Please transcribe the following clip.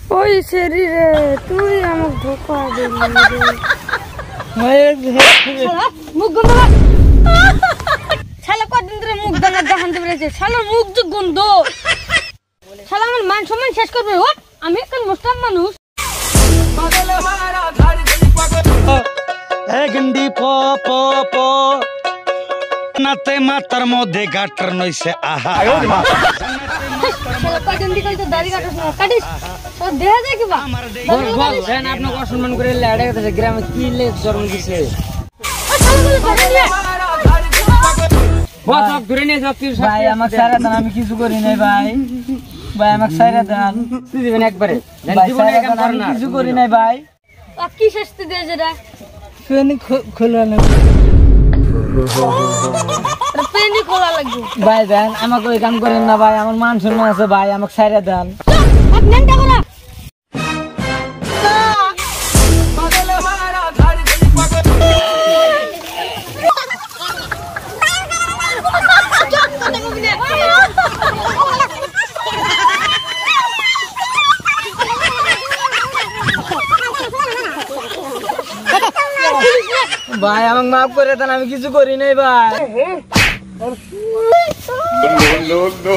ওই সেরি রে তুই আমাকে ধোকা দিলি মুখ গন্ধ শালা কদিন ধরে মুখ দানা জাহান্তে বেড়েছে শালার মুখ যে গন্ধ শালা আমার মান সম্মান শেষ করবে ও আমি এখন মুসলিম মানুষ গন্ডি প প প নাতে মাতার মধ্যে গাটার নইছে আহা শালা কদিন দিকে তো দাড়ি কাটিস না কাটিস তো দেখা যায় কি বা বল দেন আপনাকে অসম্মান করে লেড়ে গেছে গ্রামে কি লে জন্ম দিছে বস সব ধরে নিয়ে যাচ্ছি ভাই আমাকে সারা দান আমি কিছু করি নাই ভাই ভাই আমাকে সারা দান তুই দিবেন একবারে জীবনে আমি কিছু করি নাই ভাই আর কি শাস্তি দেয় যেটা ফেনি খোলা না পেনি খোলা লাগবে ভাই দেন আমাকে ওই কাম করেন না ভাই আমার মান সম্মান আছে ভাই আমাকে সারা দান নেনটা করা ভাই আমাকে মাফ করে দেন আমি কিছু করি নাই ভাই no.